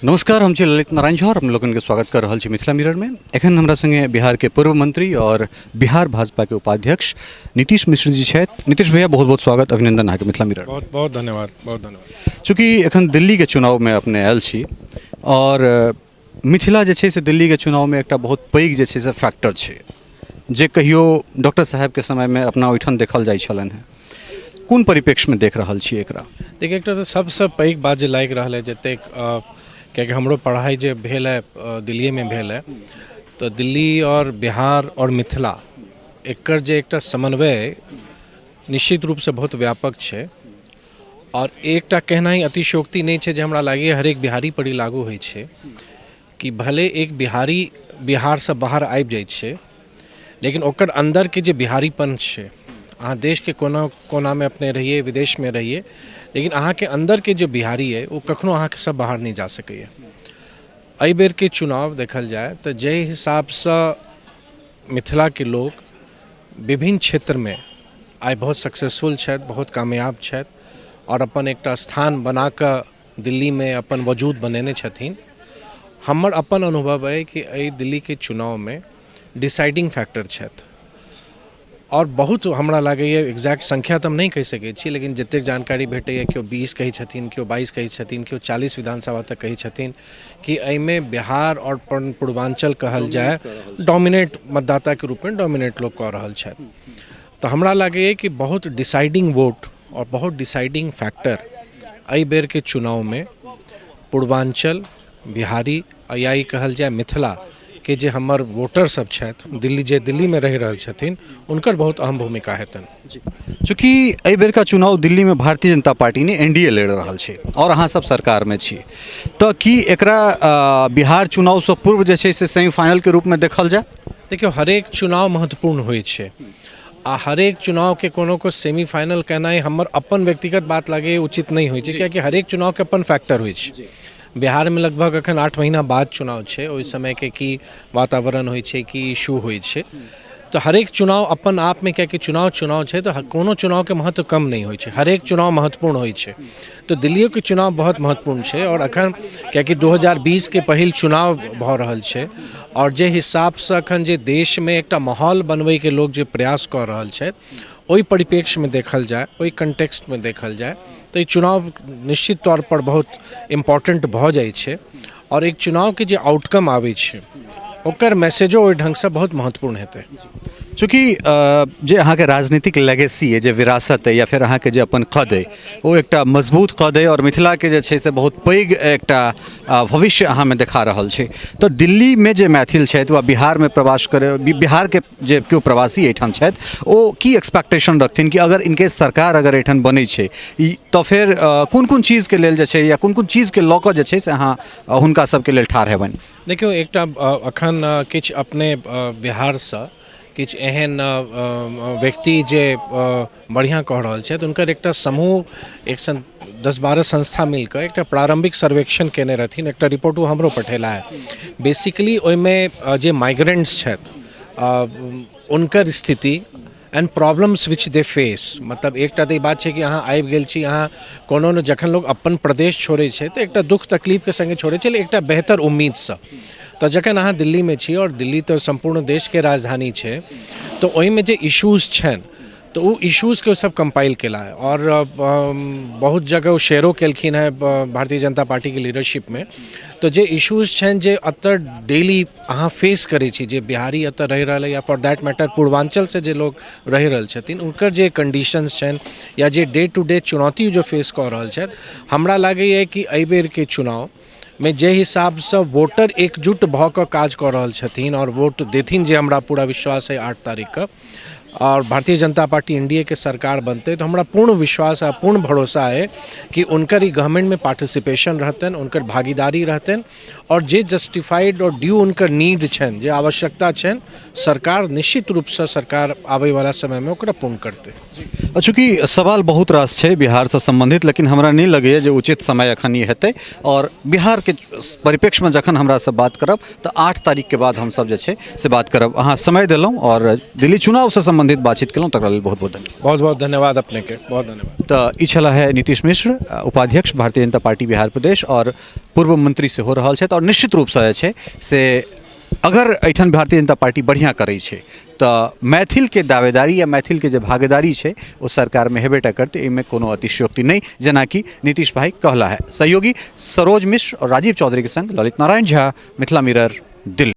नमस्कार, हम छी ललित नारायण झा और हम लोगन के स्वागत कर रहल छी मिथिला मिरर में। एखन हमरा संगे बिहार के पूर्व मंत्री और बिहार भाजपा के उपाध्यक्ष नीतीश मिश्र जी छथि। नीतीश भैया, बहुत बहुत स्वागत, अभिनंदन अहाँके मिथिला मिरर। बहुत बहुत धन्यवाद, बहुत धन्यवाद। चूँकि एखन दिल्ली के चुनाव में अपने आयल छी और मिथिला जे छै से दिल्ली के चुनाव में एकटा बहुत पैघ जे छै से फैक्टर छै, जे कहियो डॉक्टर साहब के समय में अपना ओहिठाम देखल जाइ छलनि हैं। कोन परिप्रेक्ष्य में देख रहल छी एकरा? देखिए, एक सबसे पैघ बात जे लागि रहल है, जतेक कियाकि हमरो पढ़ाई जे भेल है दिल्ली में भेल है, तो दिल्ली और बिहार और मिथिला एकर जे एकटा समन्वय निश्चित रूप से बहुत व्यापक छै। और एकटा कहनाइ अतिशोक्ति नहीं छै जे हमरा लागैए हरेक बिहारी पर ई लागू होइ छै कि भले एक बिहारी बिहार से बाहर आबि जाइ छै, लेकिन ओकर अंदर के जे बिहारीपन छै, अहाँ देश के कोना कोना में अपने रहिए, विदेश में रहिए, लेकिन अहाँ के अंदर के जो बिहारी है वो कखनो अहाँ के सब बाहर नहीं जा सकैए। एहि बेर के चुनाव देखल जाए तो जै हिसाब से मिथिला के लोग विभिन्न क्षेत्र में आइ बहुत सक्सेसफुल छथि, बहुत कामयाब छथि और अपन एकटा स्थान बना कऽ दिल्ली में अपन वजूद बनेने छथिन। हमर अपन अनुभव है कि एहि दिल्ली के चुनाव में डिसाइडिंग फैक्टर छथि और बहुत हमरा लागैए एक्जैक्ट संख्या तो हम नहीं कहि सकैत छी, लेकिन जतेक जानकारी भेटैए केओ 20 कहै छथिन, केओ 22 कहै छथिन, केओ 40 विधानसभा तक कहै छथिन कि एहिमे बिहार और पूर्वांचल कहल जाए डोमिनेट मतदाता के रूप में डोमिनेट लोग कऽ रहल छथि। तो हमरा लागैए कि बहुत डिसाइडिंग वोट और बहुत डिसाइडिंग फैक्टर एहि बेर के चुनाव में पूर्वांचल, बिहारी या ई कहल जाए मिथिला के जे हमर वोटर सब छथि दिल्ली, जे दिल्ली में रहि रहल छथिन, उनकर बहुत अहम भूमिका हेतनि। चूँकि एहि बेर का चुनाव दिल्ली में भारतीय जनता पार्टी ने एनडीए लड़ि रहल छै और अहाँ सब सरकार में छी, तो की एकरा बिहार चुनाव से पूर्व जे छै से सेमीफाइनल के रूप में देखल जाए? देखियो, हरेक चुनाव महत्वपूर्ण होइ छै आ हरेक चुनाव के कोनो को सेमीफाइनल कहनाइ हमर अपन व्यक्तिगत बात लगे उचित नहीं होइ छै, कियाकि हरेक चुनाव के अपन फैक्टर होइ छै। बिहार में लगभग अखन 8 महीना बाद चुनाव छै, ओहि समय के की वातावरण होइ छै, की इशू होइ छै, तो हरेक चुनाव अपन आप में कियाकि चुनाव छै तो कोनो चुनाव के महत्व कम नहीं होइ छै, हरेक चुनाव महत्वपूर्ण होइ छै। तो दिल्लियों के चुनाव बहुत महत्वपूर्ण छै और अखन कियाकि 2020 के पहिल चुनाव भऽ रहल छै और जे हिसाब से अखन जे देश में एकटा माहौल बनबै के लोग जे प्रयास कऽ रहल छथि, ओहि परिप्रेक्ष्य में देखल जाए, ओहि कंटेक्स्ट में देखल जाए तो ई चुनाव निश्चित तौर पर बहुत इम्पोर्टेंट भऽ जाइ छै और एक चुनाव के जे आउटकम आबै छै ओकर मैसेजो ओहि ढंग से बहुत महत्वपूर्ण हेतै। चूँकि जे अहाँ के राजनीतिक लेगेसी है, जे विरासत है या फिर अहाँ के जे अपन कद है, वो एकटा मजबूत कद है और मिथिला के जे छै से बहुत पैघ एकटा भविष्य अहाँ में देखा रहल छै। तो दिल्ली में जे मैथिल छथि वा बिहार में प्रवास करे, बिहार के जे केओ प्रवासी एहिठाम छथि, ओ की एक्सपेक्टेशन रखथिन कि अगर इनके सरकार अगर एहिठाम बनै छै तो फिर कोन कोन चीज के लेल जे छै या कोन कोन चीज के लऽ कऽ जे छै से अहाँ हुनका सबके लेल ठाढ़ हेबनि? देखियो, एकटा अखन किछु अपने बिहार से किछु एहन व्यक्ति जे बढ़िया कह रहल छथि, उनकर एकटा समूह 10-12 संस्था मिलकर एकटा प्रारंभिक सर्वेक्षण केने रहथिन, एकटा रिपोर्ट हमरो पठेला है। बेसिकली ओहिमे जे माइग्रेंट्स छथि उनकर स्थिति and problems which they face, मतलब एकटा तऽ ई बात छै कि अहाँ आबि गेल छी, अहाँ कोनो ने जखन लोग अपन प्रदेश छोड़ै छै तऽ एकटा दुख तकलीफ के संगे छोड़ै छै, एकटा बेहतर उम्मीद से। तो जखन अहाँ दिल्ली में छी और दिल्ली तो संपूर्ण देश के राजधानी छै, तो ओहि में जे इश्यूज छनि तो वो इश्यूज के सब कंपाइल केला है और बहुत जगह वो शेयरो केलखिन है भारतीय जनता पार्टी के लीडरशिप में। तो जे इश्यूज छनि जे अतर डेली अहाँ फेस करै छी, जे बिहारी अतर रहि रहल है या फॉर दैट मैटर पूर्वांचल से जे लोग रहि रहल छथिन, उनकर जे कंडीशंस छनि या जे डे टू डे चुनौती जो फेस कऽ रहल छथि, हमरा लागैए कि एहि बेर के चुनाव में जे हिसाब से वोटर एकजुट भऽ कऽ काज कऽ रहल छथिन और वोट देथिन, जे हमरा पूरा विश्वास है 8 तारीख का, और भारतीय जनता पार्टी एनडीए के सरकार बनते तो हमारा पूर्ण विश्वास है, पूर्ण भरोसा है कि उनकर ई गवर्नमेंट में पार्टिसिपेशन रहतन, उनकर भागीदारी रहतन और जे जस्टिफाइड और ड्यू उनकर नीड छन, जे आवश्यकता छन, सरकार निश्चित रूप से सरकार आबै वाला समय में ओकरा पूर्ण करते। चूँकि सवाल बहुत रास है बिहार से संबंधित, लेकिन हमरा नहीं लगे जे उचित समय अखन ये हेतै और बिहार के परिप्रेक्ष्य में जखन हमरा से बात करब तो 8 तारीख के बाद हम सब जे छै से बात करब। अहाँ समय दिलौं और दिल्ली चुनाव से संबंधित संबंधित बातचीत केलहुँ तकरा लेल बहुत बहुत धन्यवाद। बहुत बहुत धन्यवाद अपने के, बहुत धन्यवाद। तो ई छला है नीतीश मिश्र, उपाध्यक्ष भारतीय जनता पार्टी बिहार प्रदेश और पूर्व मंत्री से हो रहा है। और निश्चित रूप से जे छै से अगर एठन भारतीय जनता पार्टी बढ़िया करे छै तो मैथिल के दावेदारी या मैथिल के जो भागीदारी है वो सरकार में हेबे टा करते, इनमें कोनो अतिशयोक्ति नहीं, जना कि नीतीश भाई कहला है। सहयोगी सरोज मिश्र और राजीव चौधरी के संग ललित नारायण झा, मिथिला मिरर, दिल्ली।